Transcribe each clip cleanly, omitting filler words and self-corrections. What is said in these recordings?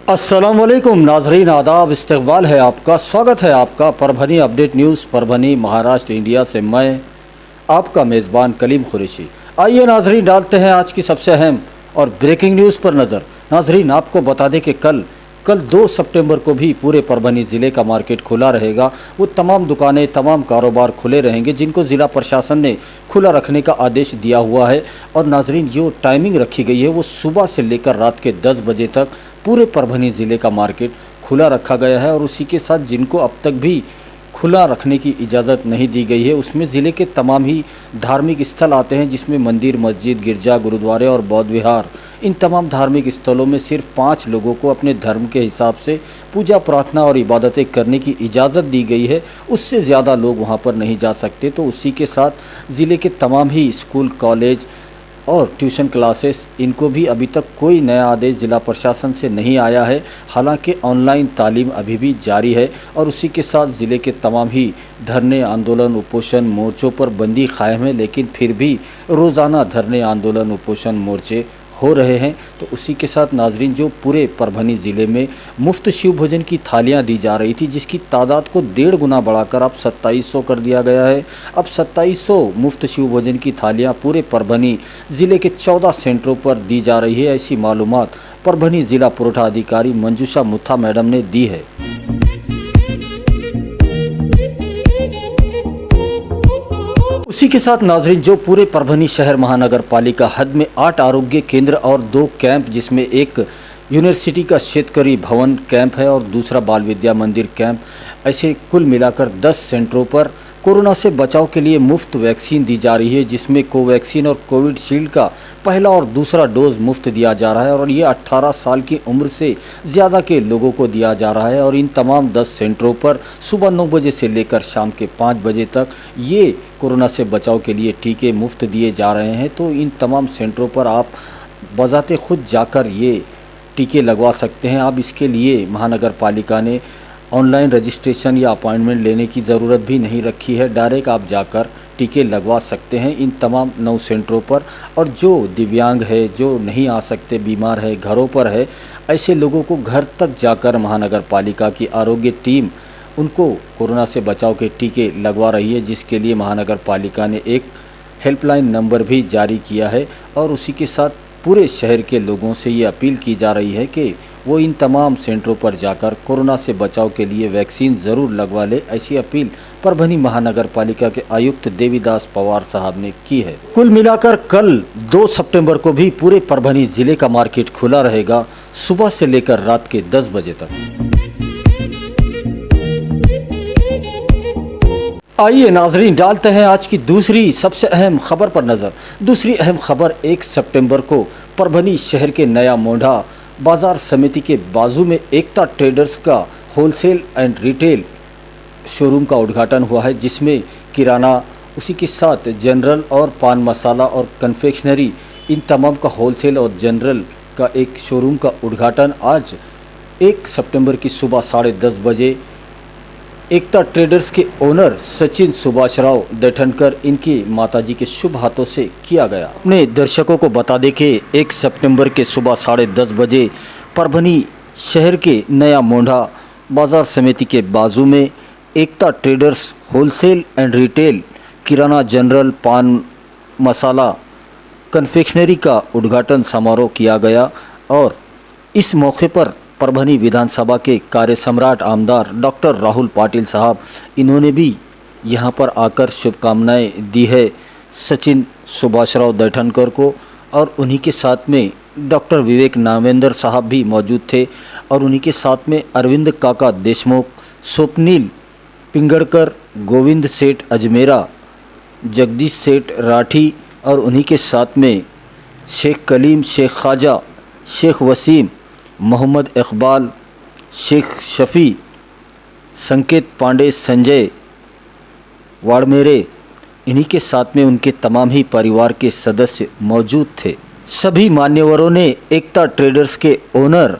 अस्सलामुअलैकुम नाजरीन, आदाब, इस्तकबाल है आपका, स्वागत है आपका Parbhani update news Parbhani Maharashtra India से। मैं आपका मेज़बान कलीम कुरैशी। आइए नाजरीन, डालते हैं आज की सबसे अहम और ब्रेकिंग न्यूज़ पर नज़र। नाजरीन, आपको बता दें कि कल 2 सितंबर को भी पूरे परभनी ज़िले का मार्केट खुला रहेगा। वो तमाम दुकानें, तमाम कारोबार खुले रहेंगे जिनको ज़िला प्रशासन ने खुला रखने का आदेश दिया हुआ है। और नाजरीन, जो टाइमिंग रखी गई है वो सुबह से लेकर रात के 10 बजे तक पूरे परभनी ज़िले का मार्केट खुला रखा गया है। और उसी के साथ जिनको अब तक भी खुला रखने की इजाज़त नहीं दी गई है उसमें ज़िले के तमाम ही धार्मिक स्थल आते हैं, जिसमें मंदिर, मस्जिद, गिरजा, गुरुद्वारे और बौद्ध विहार। इन तमाम धार्मिक स्थलों में सिर्फ 5 लोगों को अपने धर्म के हिसाब से पूजा, प्रार्थना और इबादतें करने की इजाज़त दी गई है। उससे ज़्यादा लोग वहां पर नहीं जा सकते। तो उसी के साथ ज़िले के तमाम ही स्कूल, कॉलेज और ट्यूशन क्लासेस, इनको भी अभी तक कोई नया आदेश ज़िला प्रशासन से नहीं आया है। हालांकि ऑनलाइन तालीम अभी भी जारी है। और उसी के साथ ज़िले के तमाम ही धरने, आंदोलन, उपोषण मोर्चों पर बंदी कायम है, लेकिन फिर भी रोज़ाना धरने, आंदोलन, उपोषण मोर्चे हो रहे हैं। तो उसी के साथ नाजरीन, जो पूरे परभनी ज़िले में मुफ्त शिव भोजन की थालियां दी जा रही थी, जिसकी तादाद को 1.5 गुना बढ़ाकर अब 2700 कर दिया गया है। अब 2700 मुफ्त शिव भोजन की थालियां पूरे परभनी ज़िले के 14 सेंटरों पर दी जा रही है। ऐसी मालूमात परभनी ज़िला पुरवठा अधिकारी मंजूषा मुथा मैडम ने दी है। उसी के साथ नाजरीन, जो पूरे परभनी शहर महानगर पालिका हद में 8 आरोग्य केंद्र और 2 कैंप, जिसमें एक यूनिवर्सिटी का शेतकरी भवन कैंप है और दूसरा बाल विद्या मंदिर कैंप, ऐसे कुल मिलाकर 10 सेंटरों पर कोरोना से बचाव के लिए मुफ्त वैक्सीन दी जा रही है, जिसमें कोवैक्सीन और कोविशील्ड का पहला और दूसरा डोज मुफ्त दिया जा रहा है। और ये 18 साल की उम्र से ज़्यादा के लोगों को दिया जा रहा है। और इन तमाम 10 सेंटरों पर सुबह 9 बजे से लेकर शाम के 5 बजे तक ये कोरोना से बचाव के लिए टीके मुफ्त दिए जा रहे हैं। तो इन तमाम सेंटरों पर आप बजाते खुद जाकर ये टीके लगवा सकते हैं। अब इसके लिए महानगर पालिका ने ऑनलाइन रजिस्ट्रेशन या अपॉइंटमेंट लेने की ज़रूरत भी नहीं रखी है। डायरेक्ट आप जाकर टीके लगवा सकते हैं इन तमाम 9 सेंटरों पर। और जो दिव्यांग है, जो नहीं आ सकते, बीमार है, घरों पर है, ऐसे लोगों को घर तक जाकर महानगर पालिका की आरोग्य टीम उनको कोरोना से बचाव के टीके लगवा रही है, जिसके लिए महानगर पालिका ने एक हेल्पलाइन नंबर भी जारी किया है। और उसी के साथ पूरे शहर के लोगों से ये अपील की जा रही है कि वो इन तमाम सेंटरों पर जाकर कोरोना से बचाव के लिए वैक्सीन ज़रूर लगवा ले। ऐसी अपील परभनी महानगर पालिका के आयुक्त देवीदास पवार साहब ने की है। कुल मिलाकर कल 2 सितंबर को भी पूरे परभनी ज़िले का मार्केट खुला रहेगा, सुबह से लेकर रात के 10 बजे तक। आइए नाजरीन, डालते हैं आज की दूसरी सबसे अहम खबर पर नज़र। दूसरी अहम खबर 1 सितंबर को परभनी शहर के नया मोंढा बाज़ार समिति के बाजू में एकता ट्रेडर्स का होलसेल एंड रिटेल शोरूम का उद्घाटन हुआ है, जिसमें किराना, उसी के साथ जनरल और पान मसाला और कन्फेक्शनरी, इन तमाम का होलसेल और जनरल का एक शोरूम का उद्घाटन आज 1 सितंबर की सुबह 10:30 बजे एकता ट्रेडर्स के ओनर सचिन सुभाषराव दैठनकर, इनकी माताजी के शुभ हाथों से किया गया। अपने दर्शकों को बता दें कि 1 सितंबर के सुबह 10:30 बजे परभनी शहर के नया मोंढा बाज़ार समिति के बाजू में Ekta traders wholesale and retail किराना, जनरल, पान मसाला, कन्फेक्शनरी का उद्घाटन समारोह किया गया। और इस मौके पर परभनी विधानसभा के कार्य सम्राट आमदार डॉक्टर राहुल पाटिल साहब, इन्होंने भी यहां पर आकर शुभकामनाएं दी है सचिन सुभाषराव दैठनकर को। और उन्हीं के साथ में डॉक्टर विवेक नावेंद्र साहब भी मौजूद थे। और उन्हीं के साथ में अरविंद काका देशमुख, स्वप्निल पिंगड़कर, गोविंद सेठ अजमेरा, जगदीश सेठ राठी, और उन्हीं के साथ में शेख कलीम, शेख ख्वाजा, शेख वसीम, मोहम्मद इकबाल, शेख शफ़ी, संकेत पांडे, संजय वाड़मेरे, इन्हीं के साथ में उनके तमाम ही परिवार के सदस्य मौजूद थे। सभी मान्यवरों ने एकता ट्रेडर्स के ओनर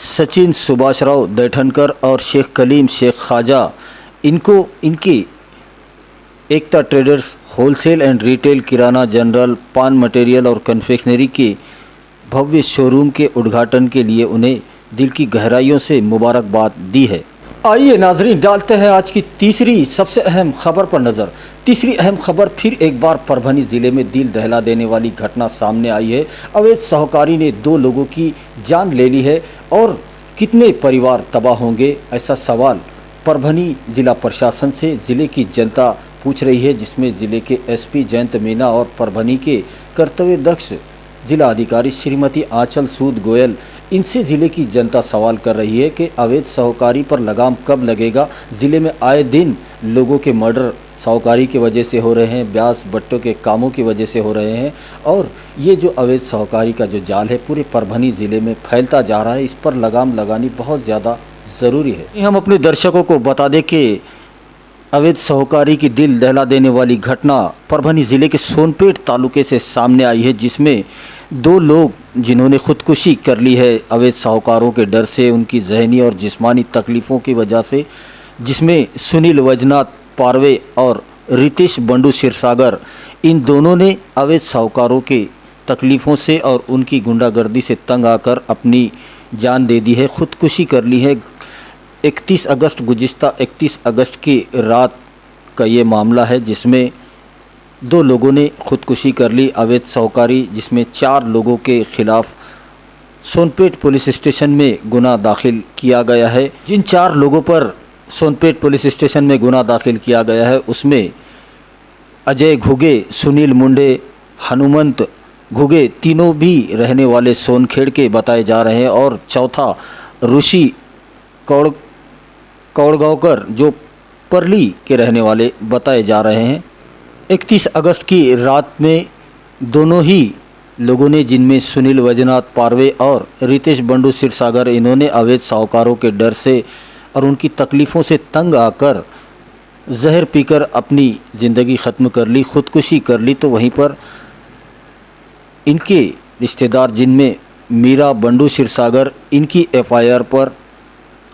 सचिन सुभाषराव दैठनकर और शेख कलीम, शेख ख्वाजा, इनको इनकी Ekta traders wholesale and retail किराना, जनरल, पान मटेरियल और कन्फेक्शनरी के भव्य शोरूम के उद्घाटन के लिए उन्हें दिल की गहराइयों से मुबारकबाद दी है। आइए नाजरीन, डालते हैं आज की तीसरी सबसे अहम खबर पर नज़र। तीसरी अहम खबर फिर एक बार परभनी ज़िले में दिल दहला देने वाली घटना सामने आई है। अवैध साहूकारी ने 2 लोगों की जान ले ली है और कितने परिवार तबाह होंगे, ऐसा सवाल परभनी ज़िला प्रशासन से ज़िले की जनता पूछ रही है, जिसमें ज़िले के एसपी जयंत मीना और परभनी के कर्तव्यदक्ष जिला अधिकारी श्रीमती आंचल सूद गोयल, इनसे ज़िले की जनता सवाल कर रही है कि अवैध साहूकारी पर लगाम कब लगेगा। ज़िले में आए दिन लोगों के मर्डर साहूकारी की वजह से हो रहे हैं, ब्यास बट्टों के कामों की वजह से हो रहे हैं और ये जो अवैध साहूकारी का जो जाल है पूरे परभनी ज़िले में फैलता जा रहा है। इस पर लगाम लगानी बहुत ज़्यादा ज़रूरी है। हम अपने दर्शकों को बता दें कि अवैध साहूकारी की दिल दहला देने वाली घटना परभनी ज़िले के सोनपेट तालुके से सामने आई है, जिसमें 2 लोग जिन्होंने खुदकुशी कर ली है अवैध साहूकारों के डर से, उनकी जहनी और जिस्मानी तकलीफ़ों की वजह से, जिसमें सुनील वैजनाथ पारवे और रितेश बंडू क्षीरसागर, इन दोनों ने अवैध साहूकारों के तकलीफ़ों से और उनकी गुंडागर्दी से तंग आकर अपनी जान दे दी है, खुदकुशी कर ली है। 31 अगस्त गुज़िश्ता 31 अगस्त की रात का ये मामला है, जिसमें 2 लोगों ने खुदकुशी कर ली अवैध साहूकारी, जिसमें 4 लोगों के खिलाफ सोनपेट पुलिस स्टेशन में गुना दाखिल किया गया है। जिन 4 लोगों पर सोनपेट पुलिस स्टेशन में गुना दाखिल किया गया है उसमें अजय घुगे, सुनील मुंडे, हनुमंत घुगे, तीनों भी रहने वाले सोनखेड़ के बताए जा रहे हैं और चौथा ऋषि कौड़गांवकर जो परली के रहने वाले बताए जा रहे हैं। 31 अगस्त की रात में दोनों ही लोगों ने, जिनमें सुनील वैजनाथ पारवे और रितेश बंडू क्षीरसागर, इन्होंने अवैध साहूकारों के डर से और उनकी तकलीफ़ों से तंग आकर जहर पीकर अपनी ज़िंदगी ख़त्म कर ली, खुदकुशी कर ली। तो वहीं पर इनके रिश्तेदार, जिनमें मीरा बंडू क्षीरसागर, इनकी एफआईआर पर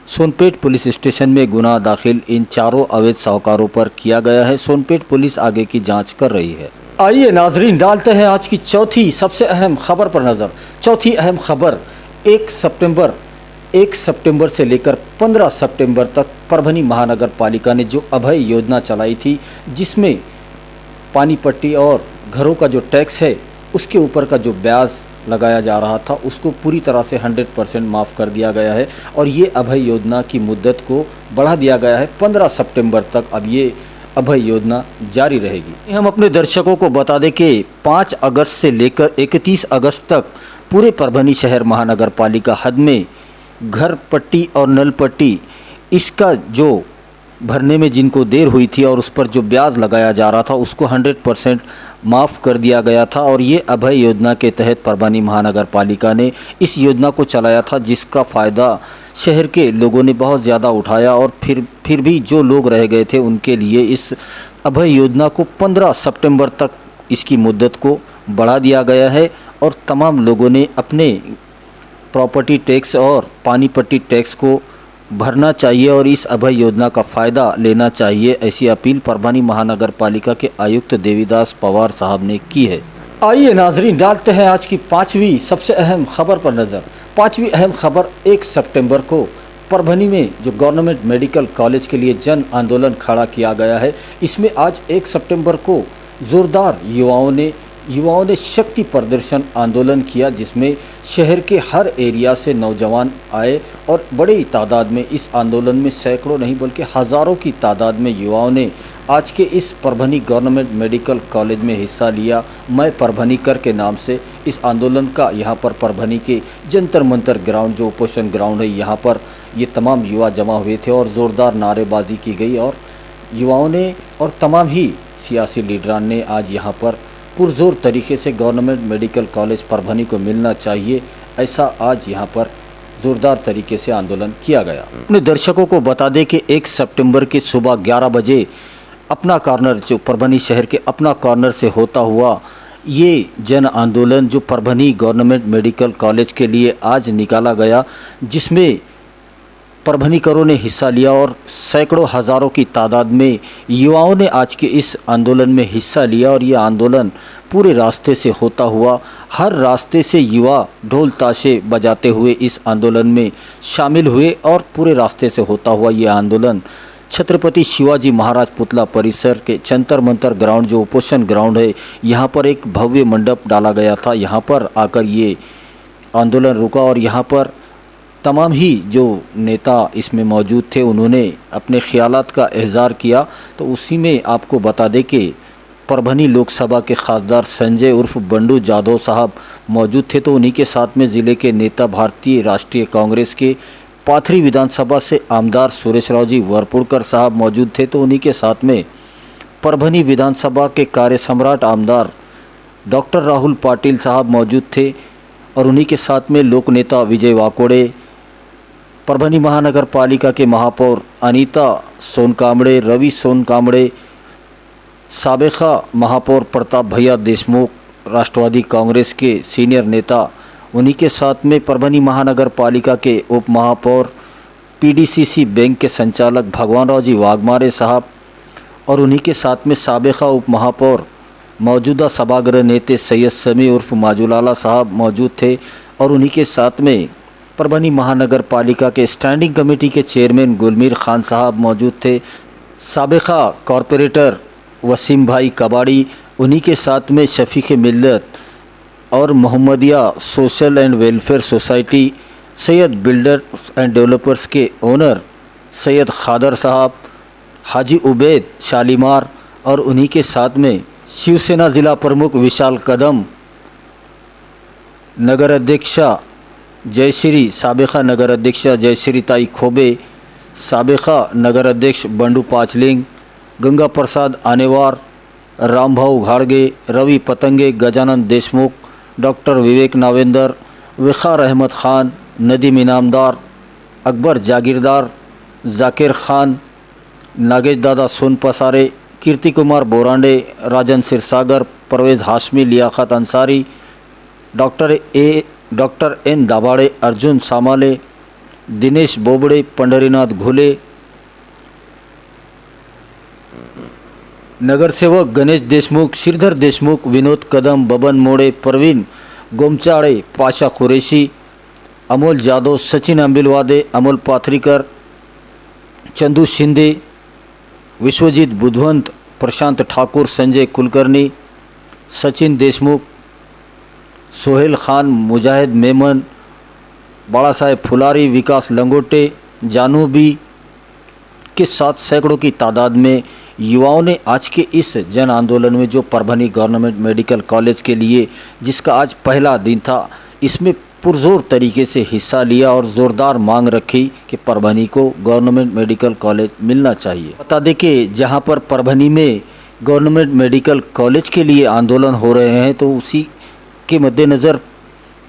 सोनपेट पुलिस स्टेशन में गुनाह दाखिल इन 4 अवैध साहूकारों पर किया गया है। सोनपेट पुलिस आगे की जांच कर रही है। आइए नाजरीन, डालते हैं आज की चौथी सबसे अहम खबर पर नज़र। चौथी अहम खबर 1 सितंबर से लेकर 15 सितंबर तक परभनी महानगर पालिका ने जो अभय योजना चलाई थी, जिसमें पानी पट्टी और घरों का जो टैक्स है उसके ऊपर का जो ब्याज लगाया जा रहा था उसको पूरी तरह से 100% माफ़ कर दिया गया है और ये अभय योजना की मुद्दत को बढ़ा दिया गया है 15 सितंबर तक। अब ये अभय योजना जारी रहेगी। हम अपने दर्शकों को बता दें कि 5 अगस्त से लेकर 31 अगस्त तक पूरे परभनी शहर महानगर पालिका हद में घर पट्टी और नल पट्टी, इसका जो भरने में जिनको देर हुई थी और उस पर जो ब्याज लगाया जा रहा था उसको 100% माफ़ कर दिया गया था और ये अभय योजना के तहत परभनी महानगर पालिका ने इस योजना को चलाया था, जिसका फ़ायदा शहर के लोगों ने बहुत ज़्यादा उठाया और फिर भी जो लोग रह गए थे उनके लिए इस अभय योजना को 15 सितंबर तक इसकी मुद्दत को बढ़ा दिया गया है और तमाम लोगों ने अपने प्रॉपर्टी टैक्स और पानी पट्टी टैक्स को भरना चाहिए और इस अभय योजना का फ़ायदा लेना चाहिए, ऐसी अपील परभनी महानगर पालिका के आयुक्त देवीदास पवार साहब ने की है। आइए नाजरीन, डालते हैं आज की 5वीं सबसे अहम खबर पर नज़र। 5वीं अहम खबर 1 सितंबर को परभनी में जो गवर्नमेंट मेडिकल कॉलेज के लिए जन आंदोलन खड़ा किया गया है, इसमें आज 1 सितंबर को ज़ोरदार युवाओं ने शक्ति प्रदर्शन आंदोलन किया, जिसमें शहर के हर एरिया से नौजवान आए और बड़ी तादाद में इस आंदोलन में सैकड़ों नहीं बल्कि हज़ारों की तादाद में युवाओं ने आज के इस परभनी गवर्नमेंट मेडिकल कॉलेज में हिस्सा लिया। मैं परभनी कर के नाम से इस आंदोलन का यहाँ पर परभनी के जंतर मंतर ग्राउंड, जो उपोषण ग्राउंड है, यहाँ पर ये तमाम युवा जमा हुए थे और ज़ोरदार नारेबाजी की गई और युवाओं ने और तमाम ही सियासी लीडरान ने आज यहाँ पर पुरजोर तरीके से गवर्नमेंट मेडिकल कॉलेज परभनी को मिलना चाहिए, ऐसा आज यहाँ पर ज़ोरदार तरीके से आंदोलन किया गया। अपने दर्शकों को बता दें कि 1 सितंबर की सुबह 11 बजे अपना कॉर्नर, जो परभनी शहर के अपना कॉर्नर से होता हुआ ये जन आंदोलन जो परभनी गवर्नमेंट मेडिकल कॉलेज के लिए आज निकाला गया, जिसमें परभनीकरों ने हिस्सा लिया और सैकड़ों हज़ारों की तादाद में युवाओं ने आज के इस आंदोलन में हिस्सा लिया। और ये आंदोलन पूरे रास्ते से होता हुआ, हर रास्ते से युवा ढोल ताशे बजाते हुए इस आंदोलन में शामिल हुए और पूरे रास्ते से होता हुआ ये आंदोलन छत्रपति शिवाजी महाराज पुतला परिसर के जंतर मंतर ग्राउंड, जो उपोषण ग्राउंड है, यहाँ पर एक भव्य मंडप डाला गया था। यहाँ पर आकर ये आंदोलन रुका और यहाँ पर तमाम ही जो नेता इसमें मौजूद थे उन्होंने अपने ख्यालात का इज़हार किया। तो उसी में आपको बता दें कि परभनी लोकसभा के खासदार संजय उर्फ बंडू जाधव साहब मौजूद थे। तो उन्हीं के साथ में ज़िले के नेता, भारतीय राष्ट्रीय कांग्रेस के पाथरी विधानसभा से आमदार सुरेशराव जी वरपुड़कर साहब मौजूद थे। तो उन्हीं के साथ में परभनी विधानसभा के कार्य सम्राट आमदार डॉक्टर राहुल पाटिल साहब मौजूद थे और उन्हीं के साथ में लोक नेता विजय वाकोड़े, परभनी महानगर पालिका के महापौर अनीता सोनकामड़े, रवि सोनकामड़े, साबिका महापौर प्रताप भैया देशमुख, राष्ट्रवादी कांग्रेस के सीनियर नेता, उन्हीं के साथ में परभनी महानगर पालिका के उप महापौर, पीडीसीसी बैंक के संचालक भगवान राव जी वाघमारे साहब और उन्हीं के साथ में साबिका उप महापौर, मौजूदा सभागृह नेता सैयद समी उर्फ माजूलाला साहब मौजूद थे। और उन्हीं के साथ में परभनी महानगर पालिका के स्टैंडिंग कमेटी के चेयरमैन गुलमीर खान साहब मौजूद थे। साबिका कॉरपोरेटर वसीम भाई कबाड़ी, उन्हीं के साथ में शफीक मिल्लत और Mohammadia social and welfare society, Syed builders and developers के ओनर सैयद खादर साहब, हाजी उबैद शालीमार और उन्हीं के साथ में शिवसेना ज़िला प्रमुख विशाल कदम, नगर अध्यक्षा जयश्री, साबिका नगर अध्यक्षा जयश्री ताई खोबे, साबिका नगर अध्यक्ष बंडू पाचलिंग, गंगा प्रसाद आनेवार, रामभाऊ घाड़गे, रवि पतंगे, गजानन देशमुख, डॉक्टर विवेक नावेंदर, वक़ार अहमद ख़ान, नदीम इनामदार, अकबर जागीरदार, जाकिर खान, नागेश दादा सोन पसारे, कीर्ति कुमार बोरांडे, राजन सिरसागर, परवेज़ हाशमी, लियाकत अंसारी, डॉक्टर एन दाभाड़े, अर्जुन सामाले, दिनेश बोबड़े, पंडरीनाथ घुले, नगर सेवक गणेश देशमुख, श्रीधर देशमुख, विनोद कदम, बबन मोड़े, परवीन गोमचाड़े, पाशा कुरैशी, अमोल जादव, सचिन अंबिलवादे, अमोल पाथरीकर, चंदू शिंदे, विश्वजीत बुधवंत, प्रशांत ठाकुर, संजय कुलकर्णी, सचिन देशमुख, सोहेल खान, मुजाहिद मेमन, बाला साहेब फुलारी, विकास लंगोटे, जानूबी के साथ सैकड़ों की तादाद में युवाओं ने आज के इस जन आंदोलन में, जो परभनी गवर्नमेंट मेडिकल कॉलेज के लिए जिसका आज पहला दिन था, इसमें पुरजोर तरीके से हिस्सा लिया और ज़ोरदार मांग रखी कि परभनी को गवर्नमेंट मेडिकल कॉलेज मिलना चाहिए। बता दें कि जहां पर परभनी में गवर्नमेंट मेडिकल कॉलेज के लिए आंदोलन हो रहे हैं, तो उसी के मद्देनज़र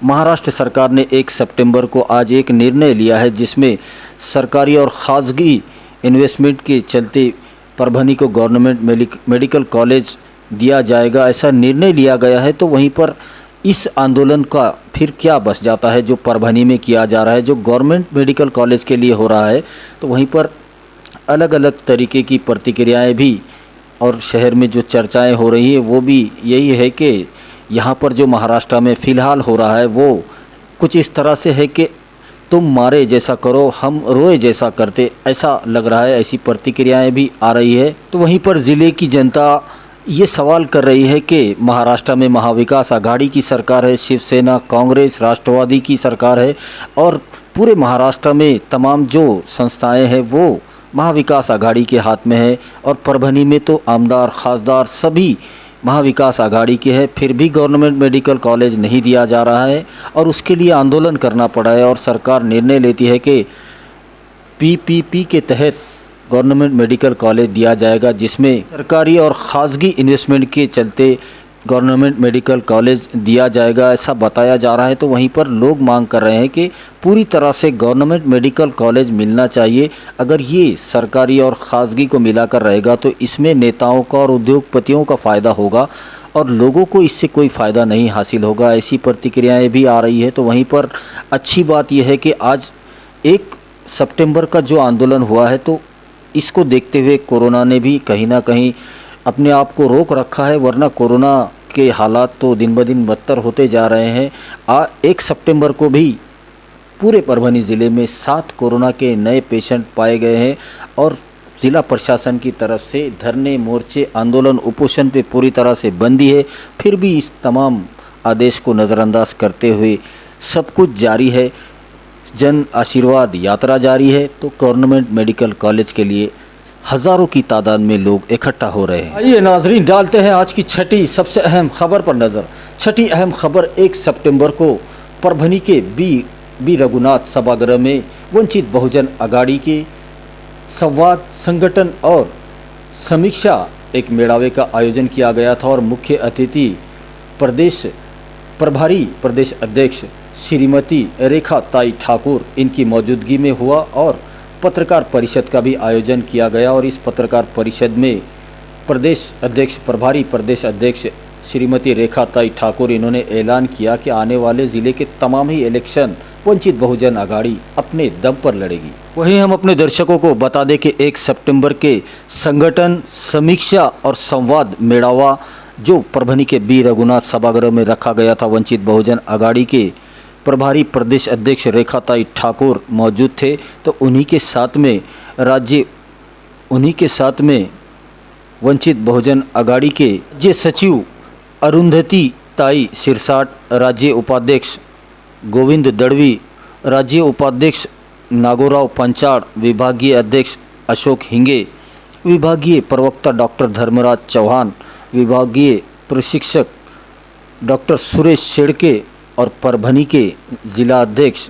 महाराष्ट्र सरकार ने 1 सितंबर को आज एक निर्णय लिया है, जिसमें सरकारी और ख़ासगी इन्वेस्टमेंट के चलते परभनी को गवर्नमेंट मेडिकल कॉलेज दिया जाएगा, ऐसा निर्णय लिया गया है। तो वहीं पर इस आंदोलन का फिर क्या बस जाता है जो परभनी में किया जा रहा है, जो गवर्नमेंट मेडिकल कॉलेज के लिए हो रहा है, तो वहीं पर अलग अलग तरीके की प्रतिक्रियाएं भी और शहर में जो चर्चाएं हो रही है वो भी यही है कि यहाँ पर जो महाराष्ट्र में फ़िलहाल हो रहा है वो कुछ इस तरह से है कि तुम मारे जैसा करो, हम रोए जैसा करते, ऐसा लग रहा है, ऐसी प्रतिक्रियाएं भी आ रही है। तो वहीं पर ज़िले की जनता ये सवाल कर रही है कि महाराष्ट्र में महाविकास आघाड़ी की सरकार है, शिवसेना, कांग्रेस, राष्ट्रवादी की सरकार है और पूरे महाराष्ट्र में तमाम जो संस्थाएं हैं वो महाविकास आघाड़ी के हाथ में है और परभनी में तो आमदार, खासदार सभी महाविकास आघाड़ी के है, फिर भी गवर्नमेंट मेडिकल कॉलेज नहीं दिया जा रहा है और उसके लिए आंदोलन करना पड़ा है और सरकार निर्णय लेती है कि पीपीपी के तहत गवर्नमेंट मेडिकल कॉलेज दिया जाएगा, जिसमें सरकारी और ख़ासगी इन्वेस्टमेंट के चलते गवर्नमेंट मेडिकल कॉलेज दिया जाएगा, ऐसा बताया जा रहा है। तो वहीं पर लोग मांग कर रहे हैं कि पूरी तरह से गवर्नमेंट मेडिकल कॉलेज मिलना चाहिए। अगर ये सरकारी और ख़ासगी को मिलाकर रहेगा तो इसमें नेताओं का और उद्योगपतियों का फ़ायदा होगा और लोगों को इससे कोई फ़ायदा नहीं हासिल होगा, ऐसी प्रतिक्रियाएँ भी आ रही है। तो वहीं पर अच्छी बात यह है कि आज एक सितंबर का जो आंदोलन हुआ है, तो इसको देखते हुए कोरोना ने भी कहीं ना कहीं अपने आप को रोक रखा है, वरना कोरोना के हालात तो दिन ब दिन बदतर होते जा रहे हैं। 1 सितंबर को भी पूरे परभनी ज़िले में 7 कोरोना के नए पेशेंट पाए गए हैं और ज़िला प्रशासन की तरफ से धरने, मोर्चे, आंदोलन, उपोषण पे पूरी तरह से बंदी है। फिर भी इस तमाम आदेश को नज़रअंदाज करते हुए सब कुछ जारी है। जन आशीर्वाद यात्रा जारी है, तो गवर्नमेंट मेडिकल कॉलेज के लिए हज़ारों की तादाद में लोग इकट्ठा हो रहे हैं। आइए नाजरीन, डालते हैं आज की छठी सबसे अहम खबर पर नज़र। छठी अहम खबर 1 सितंबर को परभनी के बी रघुनाथ सभागृह में वंचित बहुजन अघाड़ी के संवाद, संगठन और समीक्षा एक मेड़ावे का आयोजन किया गया था और मुख्य अतिथि प्रभारी प्रदेश अध्यक्ष श्रीमती रेखा ताई ठाकुर इनकी मौजूदगी में हुआ और पत्रकार परिषद का भी आयोजन किया गया। और इस पत्रकार परिषद में प्रभारी प्रदेश अध्यक्ष श्रीमती रेखा ताई ठाकुर इन्होंने ऐलान किया कि आने वाले ज़िले के तमाम ही इलेक्शन वंचित बहुजन अघाड़ी अपने दम पर लड़ेगी। वहीं हम अपने दर्शकों को बता दें कि 1 सितंबर के संगठन, समीक्षा और संवाद मेड़ावा जो परभनी के बी रघुनाथ सभागृह में रखा गया था, वंचित बहुजन अघाड़ी के प्रभारी प्रदेश अध्यक्ष रेखाताई ठाकुर मौजूद थे। तो उन्हीं के साथ में वंचित बहुजन अघाड़ी के राज्य सचिव अरुंधति ताई सिरसाट, राज्य उपाध्यक्ष गोविंद दड़वी, राज्य उपाध्यक्ष नागोराव पंचाड़, विभागीय अध्यक्ष अशोक हिंगे, विभागीय प्रवक्ता डॉक्टर धर्मराज चौहान, विभागीय प्रशिक्षक डॉक्टर सुरेश शेड़के और परभनी के ज़िला अध्यक्ष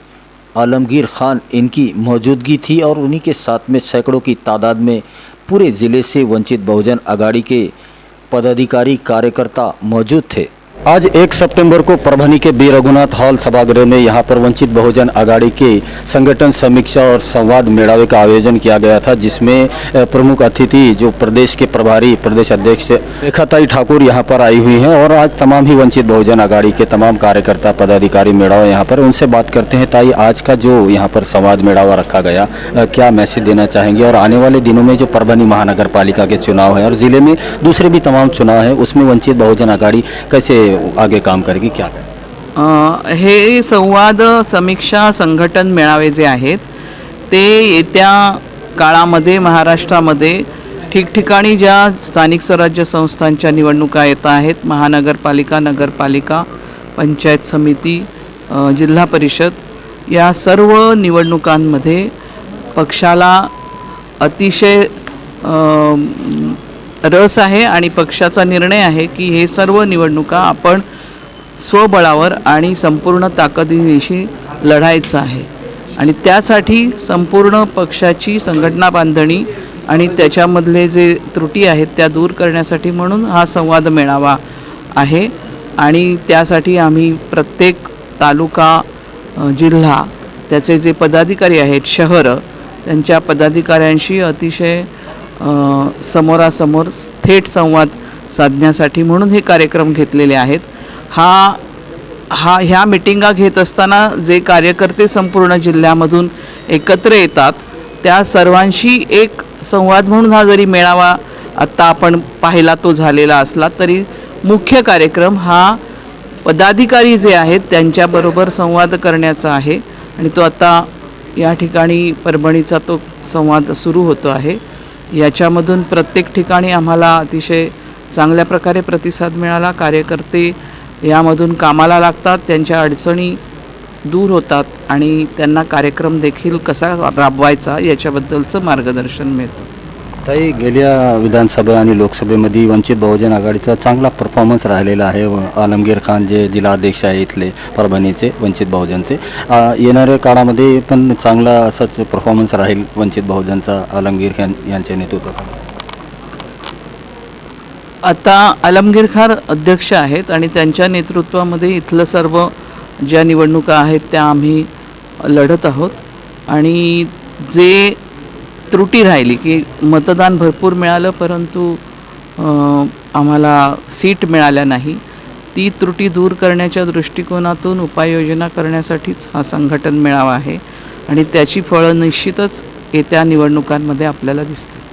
आलमगीर खान इनकी मौजूदगी थी। और उन्हीं के साथ में सैकड़ों की तादाद में पूरे ज़िले से वंचित बहुजन अघाड़ी के पदाधिकारी, कार्यकर्ता मौजूद थे। आज 1 सितंबर को परभनी के बी रघुनाथ हॉल सभागृह में यहाँ पर वंचित बहुजन अघाड़ी के संगठन, समीक्षा और संवाद मेड़ावे का आयोजन किया गया था, जिसमें प्रमुख अतिथि जो प्रदेश के प्रभारी प्रदेश अध्यक्ष रेखाताई ठाकुर यहाँ पर आई हुई हैं। और आज तमाम ही वंचित बहुजन अघाड़ी के तमाम कार्यकर्ता, पदाधिकारी मेड़ावा यहाँ पर, उनसे बात करते हैं। ताई, आज का जो यहाँ पर संवाद मेड़ावा रखा गया, क्या मैसेज देना चाहेंगे? और आने वाले दिनों में जो परभनी महानगर पालिका के चुनाव है और ज़िले में दूसरे भी तमाम चुनाव हैं, उसमें वंचित बहुजन अघाड़ी कैसे आगे काम करेगी, क्या करें? हे संवाद, समीक्षा, संघटन मेळावे जे आहेत ते येत्या काळामध्ये महाराष्ट्रामध्ये ठिकठिकाणी ज्या स्थानिक स्वराज्य संस्थांच्या निवडणुका येत आहेत, महानगरपालिका, नगरपालिका, पंचायत समिती, जिल्हा परिषद, या सर्व निवडणुकांमध्ये पक्षाला अतिशय रस आहे आणि पक्षाचा निर्णय आहे की हे सर्व निवडणुका आपण स्वबळावर आणि संपूर्ण ताकदीनिशी लढायचं आहे आणि त्यासाठी संपूर्ण पक्षाची संघटना बांधणी आणि त्याच्यामधले जे त्रुटी आहेत त्या दूर करण्यासाठी म्हणून हा संवाद मेळावा आहे। आणि त्यासाठी आम्ही प्रत्येक तालुका, जिल्हा, त्याचे जे पदाधिकारी आहेत, शहर, त्यांच्या पदाधिकाऱ्यांशी अतिशय समोरासमोर थेट संवाद साधण्यासाठी म्हणून हे कार्यक्रम घेतलेले आहेत। ह्या मीटिंगा घेत असताना जे कार्यकर्ते संपूर्ण जिल्ह्यामधून एकत्र येतात त्या सर्वांशी एक संवाद म्हणून हा जरी मेळावा आत्ता आपण पाहिला तो झालेला असला तरी मुख्य कार्यक्रम हा पदाधिकारी जे आहेत त्यांच्याबरोबर संवाद करण्याचा आहे आणि तो आता या ठिकाणी परभणीचा तो संवाद सुरू होतो आहे। याच्यामधून प्रत्येक ठिकाणी आम्हाला अतिशय चांगल्या प्रकारे प्रतिसाद मिळाला। कार्यकर्ते यामधून कामाला लागतात, त्यांच्या अडचणी दूर होतात आणि त्यांना कार्यक्रम देखील कसा राबवायचा याच्याबद्दलचं मार्गदर्शन मिळतं। ताई, गेल्या विधानसभा आणि लोकसभेमध्ये वंचित बहुजन आघाडीचा चांगला परफॉर्मन्स राहिलेला आहे। आलमगीर खान जे जिल्हाध्यक्ष आहे इथले परभणीचे वंचित बहुजनचे, येणाऱ्या काळामध्ये पण चांगला असाच परफॉर्मन्स राहील वंचित बहुजनचा आलमगीर खान यांच्या नेतृत्वाखाली? आता आलमगीर खान अध्यक्ष आहेत आणि त्यांच्या नेतृत्वामध्ये इथलं सर्व ज्या निवडणुका आहेत त्या आम्ही लढत आहोत आणि जे त्रुटी राहिली की मतदान भरपूर मिळालं परंतु आम्हाला सीट मिळाल्या नाही, ती त्रुटी दूर करण्याच्या दृष्टिकोनातून उपाययोजना करण्यासाठीच हा संघटन मेळावा आहे। आणि त्याची फळं निश्चितच येत्या निवडणुकांमध्ये आपल्याला दिसतील.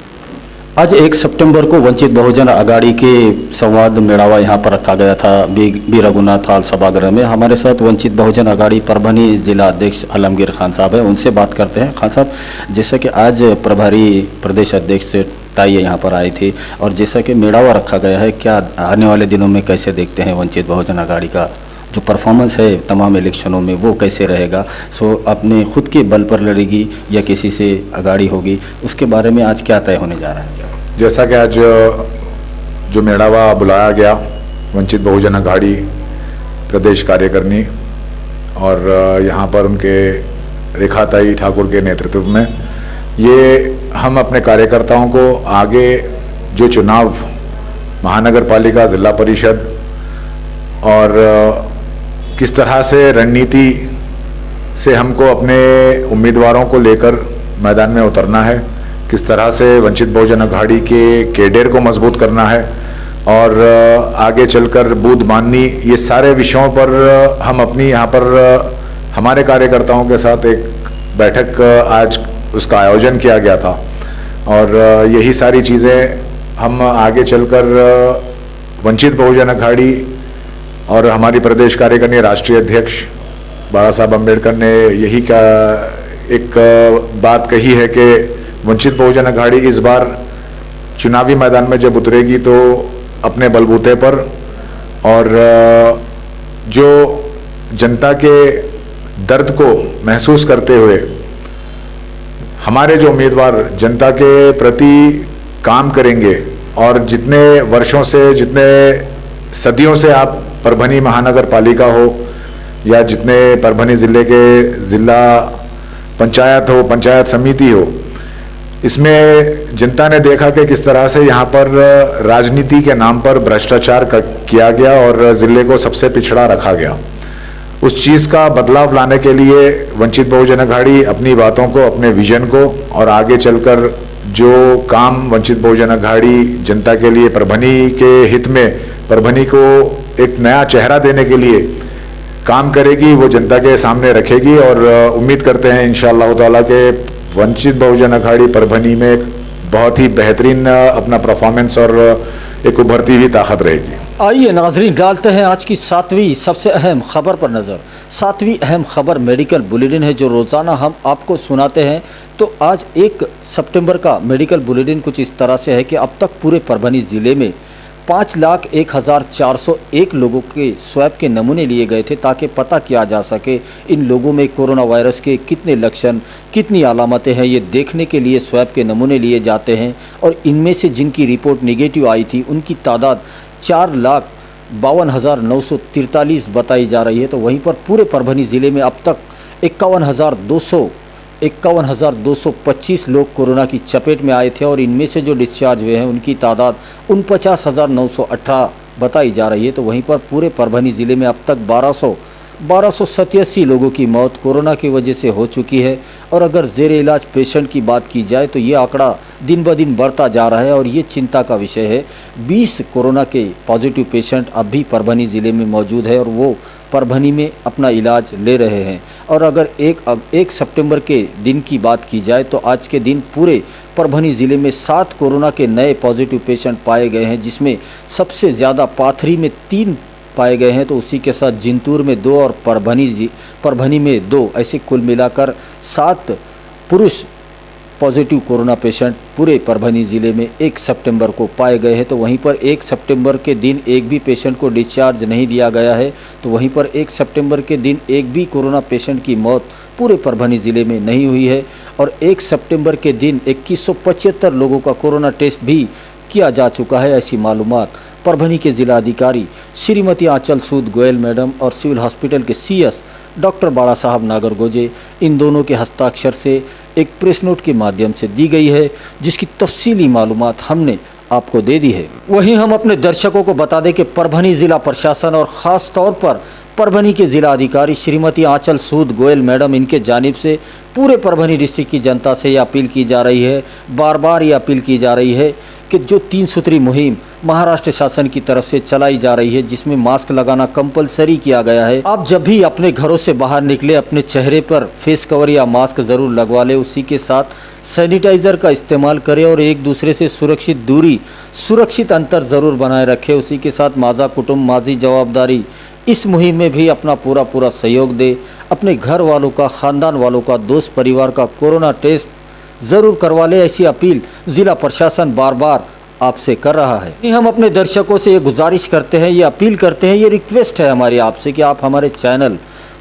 आज 1 सितंबर को वंचित बहुजन आघाड़ी के संवाद मेड़ावा यहाँ पर रखा गया था बी रघुनाथ हॉल सभागृह में. हमारे साथ वंचित बहुजन आघाड़ी परभनी जिला अध्यक्ष आलमगीर खान साहब है, उनसे बात करते हैं. खान साहब, जैसा कि आज प्रभारी प्रदेश अध्यक्ष ताइए यहाँ पर आई थी और जैसा कि मेड़ावा रखा गया है, क्या आने वाले दिनों में कैसे देखते हैं वंचित बहुजन आघाड़ी का जो परफॉर्मेंस है तमाम इलेक्शनों में वो कैसे रहेगा? अपने खुद के बल पर लड़ेगी या किसी से आघाड़ी होगी, उसके बारे में आज क्या तय होने जा रहा है? जैसा कि आज जो मेड़ावा बुलाया गया वंचित बहुजन आघाड़ी प्रदेश कार्यकारिणी और यहाँ पर उनके रेखाताई ठाकुर के नेतृत्व में, ये हम अपने कार्यकर्ताओं को आगे जो चुनाव महानगर पालिका, जिला परिषद और किस तरह से रणनीति से हमको अपने उम्मीदवारों को लेकर मैदान में उतरना है, किस तरह से वंचित बहुजन आघाड़ी के कैडर को मजबूत करना है और आगे चलकर बूथ बांधनी, ये सारे विषयों पर हम अपनी यहाँ पर हमारे कार्यकर्ताओं के साथ एक बैठक आज उसका आयोजन किया गया था और यही सारी चीज़ें हम आगे चलकर वंचित बहुजन आघाड़ी और हमारी प्रदेश कार्यकारिणी राष्ट्रीय अध्यक्ष बाला साहब अम्बेडकर ने यही का एक बात कही है कि वंचित बहुजन आघाड़ी इस बार चुनावी मैदान में जब उतरेगी तो अपने बलबूते पर और जो जनता के दर्द को महसूस करते हुए हमारे जो उम्मीदवार जनता के प्रति काम करेंगे और जितने वर्षों से, जितने सदियों से आप परभनी महानगर पालिका हो या जितने परभनी ज़िले के ज़िला पंचायत हो, पंचायत समिति हो, इसमें जनता ने देखा कि किस तरह से यहाँ पर राजनीति के नाम पर भ्रष्टाचार किया गया और ज़िले को सबसे पिछड़ा रखा गया. उस चीज़ का बदलाव लाने के लिए वंचित बहुजन आघाड़ी अपनी बातों को, अपने विजन को और आगे चलकर जो काम वंचित बहुजन आघाड़ी जनता के लिए परभनी के हित में, परभनी को एक नया चेहरा देने के लिए काम करेगी, वो जनता के सामने रखेगी और उम्मीद करते हैं इंशाअल्लाह ताला के वंचित बहुजन आघाड़ी परभनी में एक बहुत ही बेहतरीन अपना परफॉर्मेंस और एक उभरती हुई ताकत रहेगी. आइए नाजरीन, डालते हैं आज की 7वीं सबसे अहम खबर पर नज़र. 7वीं अहम खबर मेडिकल बुलेटिन है जो रोज़ाना हम आपको सुनाते हैं. तो आज 1 सितंबर का मेडिकल बुलेटिन कुछ इस तरह से है कि अब तक पूरे परभनी ज़िले में 5,01,401 लोगों के स्वैब के नमूने लिए गए थे ताकि पता किया जा सके इन लोगों में कोरोना वायरस के कितने लक्षण, कितनी अलामतें हैं. ये देखने के लिए स्वैब के नमूने लिए जाते हैं और इनमें से जिनकी रिपोर्ट निगेटिव आई थी उनकी तादाद 4,52,943 बताई जा रही है. तो वहीं पर पूरे परभनी ज़िले में अब तक 51,225 लोग कोरोना की चपेट में आए थे और इनमें से जो डिस्चार्ज हुए हैं उनकी तादाद 49,918 बताई जा रही है. तो वहीं पर पूरे परभनी ज़िले में अब तक 1287 लोगों की मौत कोरोना की वजह से हो चुकी है. और अगर ज़ेर इलाज पेशेंट की बात की जाए तो ये आंकड़ा दिन ब दिन बढ़ता जा रहा है और ये चिंता का विषय है. 20 कोरोना के पॉजिटिव पेशेंट अब भी परभनी ज़िले में मौजूद है और वो परभनी में अपना इलाज ले रहे हैं. और अगर 1 सितंबर के दिन की बात की जाए तो आज के दिन पूरे परभनी ज़िले में 7 कोरोना के नए पॉजिटिव पेशेंट पाए गए हैं, जिसमें सबसे ज़्यादा पाथरी में 3 पाए गए हैं. तो उसी के साथ जिंतूर में 2 और परभनी में 2, ऐसे कुल मिलाकर 7 पुरुष पॉजिटिव कोरोना पेशेंट पूरे परभनी ज़िले में 1 सितंबर को पाए गए हैं. तो वहीं पर 1 सितंबर के दिन एक भी पेशेंट को डिस्चार्ज नहीं दिया गया है. तो वहीं पर 1 सितंबर के दिन एक भी कोरोना पेशेंट की मौत पूरे परभनी ज़िले में नहीं हुई है. और 1 सितंबर के दिन 2175 लोगों का कोरोना टेस्ट भी किया जा चुका है. ऐसी मालूमात परभनी के जिला अधिकारी श्रीमती आंचल सूद गोयल मैडम और सिविल हॉस्पिटल के CS डॉक्टर बाला साहब नागरगोजे, इन दोनों के हस्ताक्षर से एक प्रेस नोट के माध्यम से दी गई है, जिसकी तफसीली मालूमात हमने आपको दे दी है. वहीं हम अपने दर्शकों को बता दें कि परभनी ज़िला प्रशासन और ख़ास तौर पर परभनी के जिला अधिकारी श्रीमती आंचल सूद गोयल मैडम इनके जानिब से पूरे परभनी डिस्ट्रिक्ट की जनता से ये अपील की जा रही है, बार बार ये अपील की जा रही है कि जो 3 सूत्री मुहिम महाराष्ट्र शासन की तरफ से चलाई जा रही है, जिसमें मास्क लगाना कंपलसरी किया गया है। आप जब भी अपने घरों से बाहर निकले अपने चेहरे पर फेस कवर या मास्क ज़रूर लगवा ले, उसी के साथ सैनिटाइज़र का इस्तेमाल करें और एक दूसरे से सुरक्षित दूरी, सुरक्षित अंतर ज़रूर बनाए रखें। उसी के साथ माज़ा कुटुंब माज़ी जवाबदारी इस मुहिम में भी अपना पूरा सहयोग दे। अपने घर वालों का, ख़ानदान वालों का, दोस्त परिवार का कोरोना टेस्ट ज़रूर करवा ले, ऐसी अपील ज़िला प्रशासन बार बार आपसे कर रहा है। हम अपने दर्शकों से ये गुजारिश करते हैं, ये अपील करते हैं, ये रिक्वेस्ट है हमारी आपसे कि आप हमारे चैनल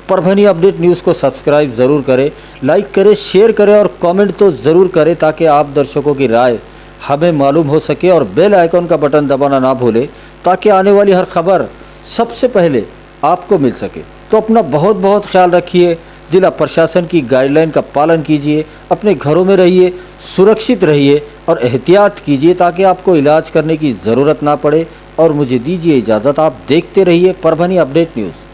परभनी अपडेट न्यूज़ को सब्सक्राइब ज़रूर करें, लाइक करें, शेयर करें और कमेंट तो ज़रूर करें, ताकि आप दर्शकों की राय हमें मालूम हो सके। और बेल आइकन का बटन दबाना ना भूलें, ताकि आने वाली हर खबर सबसे पहले आपको मिल सके। तो अपना बहुत ख्याल रखिए, ज़िला प्रशासन की गाइडलाइन का पालन कीजिए, अपने घरों में रहिए, सुरक्षित रहिए और एहतियात कीजिए, ताकि आपको इलाज करने की ज़रूरत ना पड़े। और मुझे दीजिए इजाज़त, आप देखते रहिए परभनी अपडेट न्यूज़।